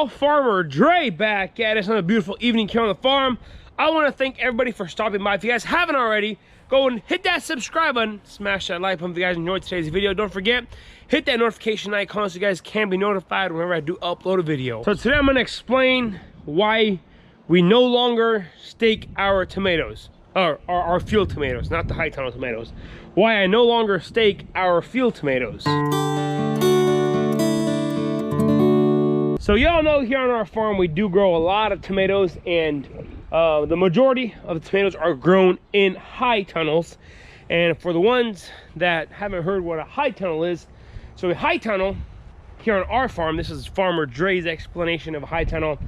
y'all, Farmer Dre back at us on a beautiful evening here on the farm. I want to thank everybody for stopping by. If you guys haven't already, go and hit that subscribe button, smash that like button if you guys enjoyed today's video. Don't forget, hit that notification icon so you guys can be notified whenever I do upload a video. So today I'm going to explain why we no longer stake our tomatoes, or our field tomatoes, not the high tunnel tomatoes. Why I no longer stake our field tomatoes. So y'all know here on our farm we do grow a lot of tomatoes, and the majority of the tomatoes are grown in high tunnels. And for the ones that haven't heard what a high tunnel is, so a high tunnel here on our farm, this is Farmer Dre's explanation of a high tunnel.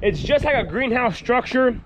It's just like a greenhouse structure,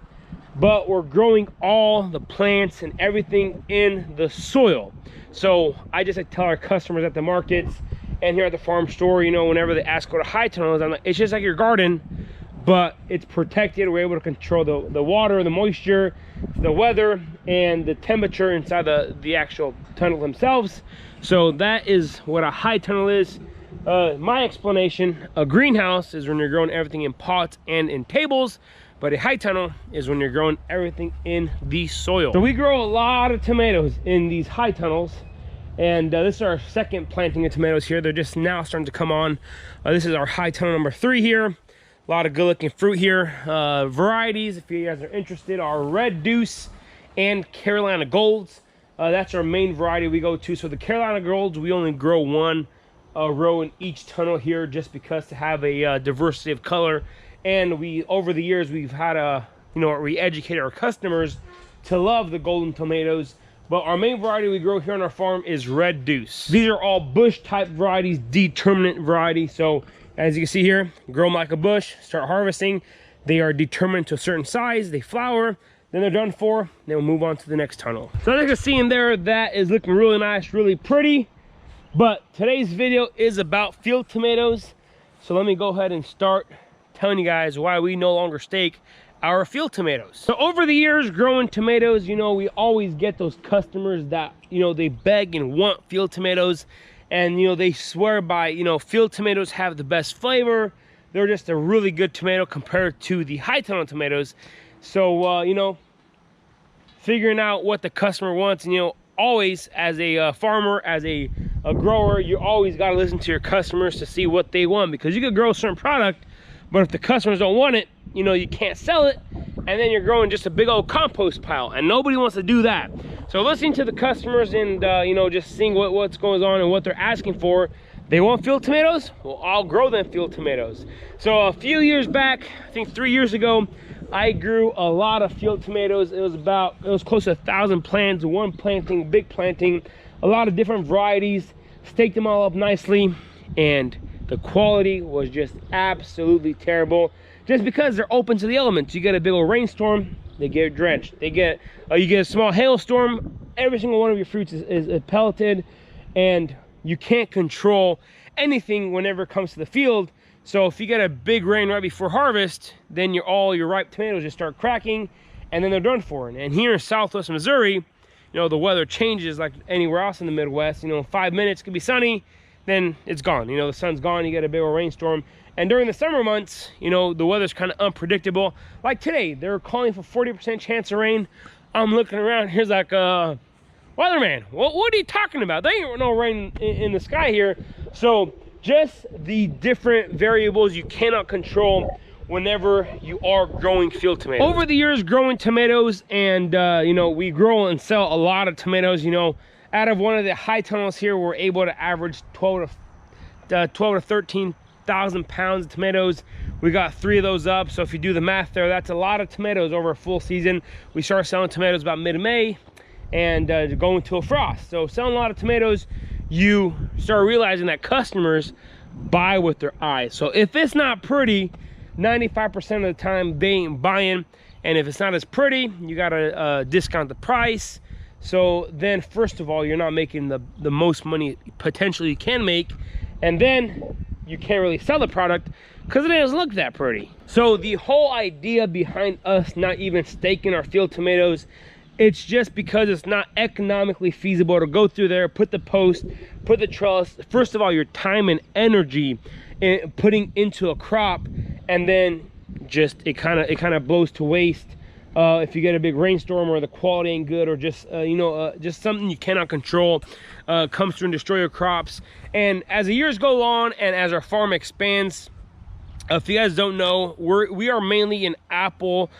but we're growing all the plants and everything in the soil. So I just like tell our customers at the markets and here at the farm store, you know, whenever they ask what a high tunnel is, I'm like, it's just like your garden, but it's protected. We're able to control the water, the moisture, the weather, and the temperature inside the actual tunnel themselves. So that is what a high tunnel is. My explanation, a greenhouse is when you're growing everything in pots and in tables, but a high tunnel is when you're growing everything in the soil. So we grow a lot of tomatoes in these high tunnels. And this is our second planting of tomatoes here. They're just now starting to come on. This is our high tunnel number 3 here. A lot of good looking fruit here. Varieties, if you guys are interested, are Red Deuce and Carolina Golds. That's our main variety we go to. So the Carolina Golds, we only grow one row in each tunnel here just because to have a diversity of color. And we, over the years, we've had re-educate our customers to love the golden tomatoes. But our main variety we grow here on our farm is Red Deuce. These are all bush type varieties, determinate varieties. So as you can see here, grow them like a bush, start harvesting. They are determined to a certain size, they flower, then they're done for, then we'll move on to the next tunnel. So as you can see in there, that is looking really nice, really pretty. But today's video is about field tomatoes. So let me go ahead and start telling you guys why we no longer stake our field tomatoes. So over the years growing tomatoes, you know, we always get those customers that, you know, they beg and want field tomatoes, and you know, they swear by, you know, field tomatoes have the best flavor. They're just a really good tomato compared to the high tunnel tomatoes. So you know, figuring out what the customer wants, and you know, always as a farmer, as a grower, you always got to listen to your customers to see what they want, because you could grow a certain product, but if the customers don't want it, you know, you can't sell it, and then you're growing just a big old compost pile, and nobody wants to do that. So listening to the customers and you know, just seeing what's going on and what they're asking for. They want field tomatoes? Well, I'll grow them field tomatoes. So a few years back, I think 3 years ago, I grew a lot of field tomatoes. It was close to 1,000 plants, one planting, big planting, a lot of different varieties, staked them all up nicely, and the quality was just absolutely terrible, just because they're open to the elements. You get a big old rainstorm, they get drenched. You get a small hailstorm, every single one of your fruits is pelleted, and you can't control anything whenever it comes to the field. So if you get a big rain right before harvest, then all your ripe tomatoes just start cracking, and then they're done for. And here in Southwest Missouri, you know, the weather changes like anywhere else in the Midwest. You know, 5 minutes could be sunny, then it's gone. You know, the sun's gone, you get a big old rainstorm. And during the summer months, you know, the weather's kind of unpredictable. Like today, they're calling for 40% chance of rain. I'm looking around, here's like, weatherman, what are you talking about? There ain't no rain in the sky here. So just the different variables you cannot control whenever you are growing field tomatoes. Over the years growing tomatoes, and you know, we grow and sell a lot of tomatoes. You know, out of one of the high tunnels here, we're able to average 12 to 13,000 pounds of tomatoes. We got 3 of those up, so if you do the math there, that's a lot of tomatoes over a full season. We start selling tomatoes about mid-May and going to a frost. So selling a lot of tomatoes, you start realizing that customers buy with their eyes. So if it's not pretty, 95% of the time they ain't buying, and if it's not as pretty, you gotta discount the price. So then first of all, you're not making the most money potentially you can make, and then you can't really sell the product because it doesn't look that pretty. So the whole idea behind us not even staking our field tomatoes, it's just because it's not economically feasible to go through there, put the post, put the trellis, first of all, your time and energy in putting into a crop, and then just it kind of blows to waste if you get a big rainstorm, or the quality ain't good, or just just something you cannot control comes through and destroy your crops. And as the years go on and as our farm expands, if you guys don't know, we are mainly an apple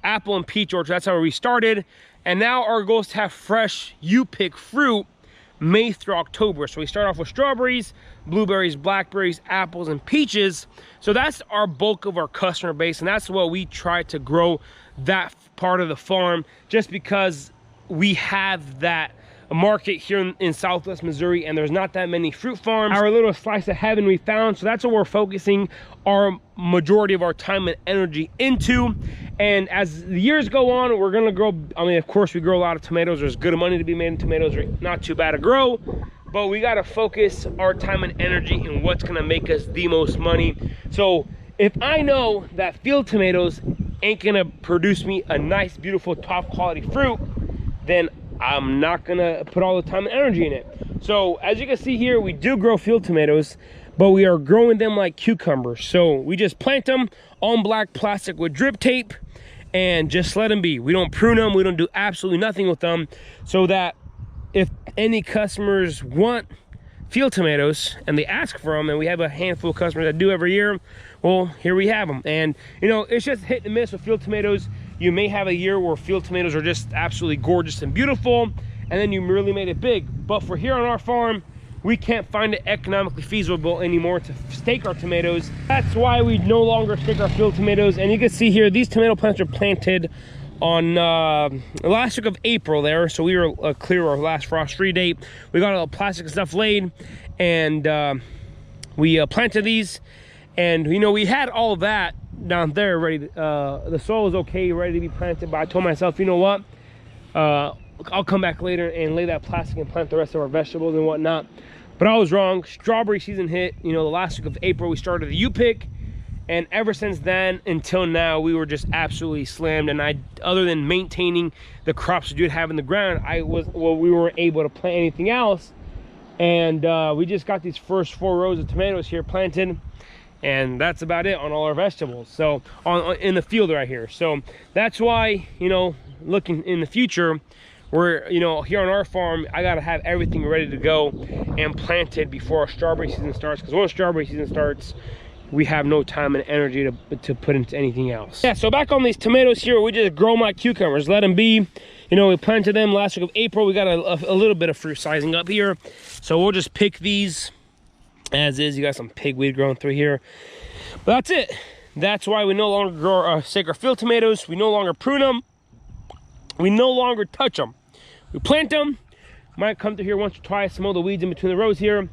and peach orchard. That's how we started, and now our goal is to have fresh you-pick fruit May through October. So we start off with strawberries, blueberries, blackberries, apples, and peaches. So that's our bulk of our customer base, and that's what we try to grow that part of the farm, just because we have that market here in Southwest Missouri, and there's not that many fruit farms. Our little slice of heaven we found, so that's what we're focusing our majority of our time and energy into. And as the years go on, we're gonna grow, I mean, of course we grow a lot of tomatoes. There's good money to be made in tomatoes, not too bad to grow, but we gotta focus our time and energy in what's gonna make us the most money. So if I know that field tomatoes ain't gonna produce me a nice, beautiful, top quality fruit, then I'm not gonna put all the time and energy in it. So as you can see here, we do grow field tomatoes, but we are growing them like cucumbers. So we just plant them on black plastic with drip tape and just let them be. We don't prune them, we don't do absolutely nothing with them, so that if any customers want field tomatoes and they ask for them, and we have a handful of customers that do every year, well, here we have them. And you know, it's just hit and miss with field tomatoes. You may have a year where field tomatoes are just absolutely gorgeous and beautiful, and then you really made it big. But for here on our farm, we can't find it economically feasible anymore to stake our tomatoes. That's why we no longer stake our field tomatoes. And you can see here, these tomato plants are planted on the last week of April there. So we were clear our last frost-free date. We got all the plastic and stuff laid, and we planted these. And you know, we had all of that down there ready. The soil was okay, ready to be planted, but I told myself, you know what, I'll come back later and lay that plastic and plant the rest of our vegetables and whatnot. But I was wrong. Strawberry season hit, you know, the last week of April. We started the U-pick, and ever since then until now, we were just absolutely slammed. And other than maintaining the crops we did have in the ground, we weren't able to plant anything else. And we just got these first 4 rows of tomatoes here planted, and that's about it on all our vegetables. So in the field right here. So that's why, you know, looking in the future, we're, you know, here on our farm, I gotta have everything ready to go and planted before our strawberry season starts, because once strawberry season starts, we have no time and energy to put into anything else. Yeah, so back on these tomatoes here, we just grow them like cucumbers, let them be. You know, we planted them last week of April. We got a little bit of fruit sizing up here, so we'll just pick these as is. You got some pigweed growing through here, but that's it. That's why we no longer grow stake our field tomatoes. We no longer prune them. We no longer touch them. We plant them, might come through here once or twice, mow the weeds in between the rows here,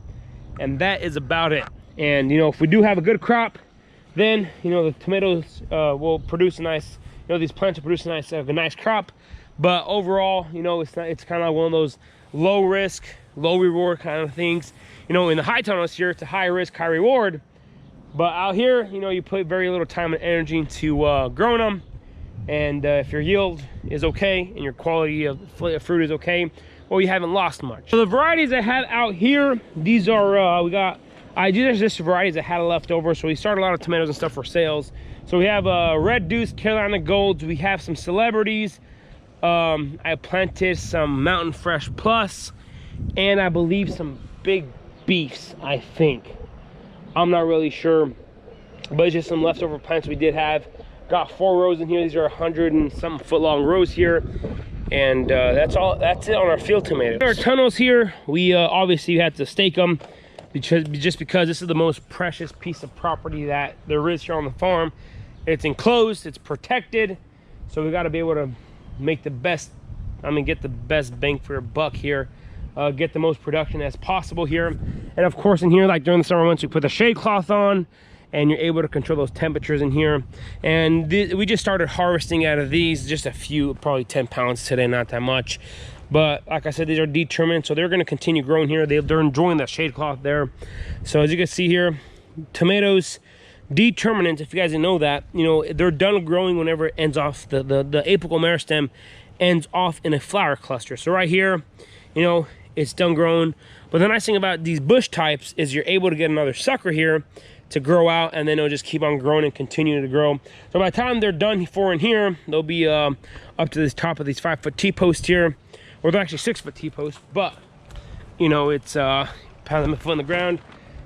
and that is about it. And you know, if we do have a good crop, then you know, the tomatoes will produce a nice, you know, these plants will produce a nice crop. But overall, you know, it's kind of one of those low risk, low reward kind of things. You know, in the high tunnels here, it's a high risk, high reward. But out here, you know, you put very little time and energy into growing them. And if your yield is okay and your quality of fruit is okay, well, you haven't lost much. So the varieties I had out here, these are, these are just varieties I had left over. So we started a lot of tomatoes and stuff for sales. So we have Red Deuce, Carolina Golds. We have some celebrities. I planted some Mountain Fresh Plus, and I believe some Big Beefs, I think. I'm not really sure, but it's just some leftover plants we did have. Got 4 rows in here. These are 100 and some foot long rows here, and that's it on our field tomatoes. Our tunnels here, we obviously had to stake them just because this is the most precious piece of property that there is here on the farm. It's enclosed, it's protected, so we got to be able to make the best, get the best bang for your buck here, get the most production as possible here. And of course in here, like during the summer months, we put the shade cloth on, and you're able to control those temperatures in here. And we just started harvesting out of these, just a few, probably 10 pounds today, not that much. But like I said, these are determined, so they're going to continue growing here. They're enjoying the shade cloth there. So as you can see here, tomatoes, determinants, if you guys didn't know that, you know, they're done growing whenever it ends off, the apical meristem ends off in a flower cluster. So right here, you know, it's done growing. But the nice thing about these bush types is you're able to get another sucker here to grow out, and then it'll just keep on growing and continue to grow. So by the time they're done for in here, they'll be up to this top of these 5-foot T-posts here, or they're actually 6-foot T-posts, but you know, it's pound them a foot in the ground,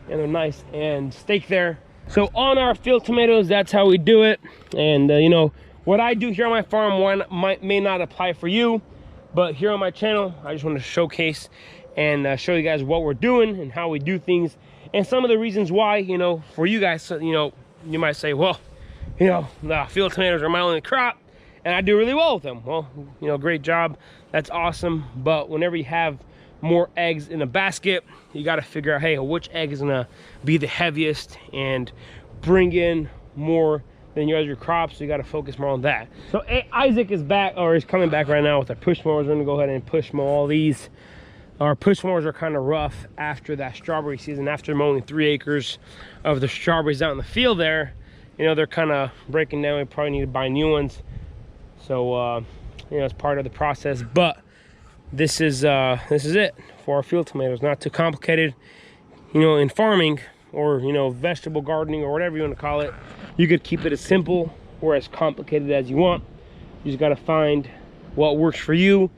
and they're nice and stake there. So on our field tomatoes, that's how we do it. And you know, what I do here on my farm may not apply for you, but here on my channel, I just want to showcase and show you guys what we're doing and how we do things, and some of the reasons why, you know, for you guys. You know, you might say, well, you know, the field tomatoes are my only crop and I do really well with them. Well, you know, great job, that's awesome. But whenever you have more eggs in a basket, you got to figure out, hey, which egg is gonna be the heaviest and bring in more than your crops. So you got to focus more on that. So Isaac is back, or is coming back right now with our push mowers. We're gonna go ahead and push mow all these. Our push mowers are kind of rough after that strawberry season. After mowing 3 acres of the strawberries out in the field there, you know, they're kind of breaking down. We probably need to buy new ones. So you know, it's part of the process. But this is it for our field tomatoes. Not too complicated. You know, in farming, or you know, vegetable gardening, or whatever you want to call it, you could keep it as simple or as complicated as you want. You just got to find what works for you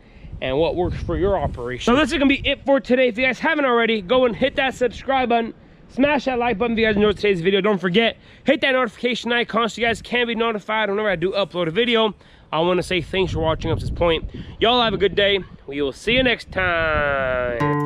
and what works for your operation. So this is gonna be it for today. If you guys haven't already, go and hit that subscribe button, smash that like button if you guys enjoyed today's video. Don't forget, hit that notification icon so you guys can be notified whenever I do upload a video. I want to say thanks for watching up to this point. Y'all have a good day. We will see you next time.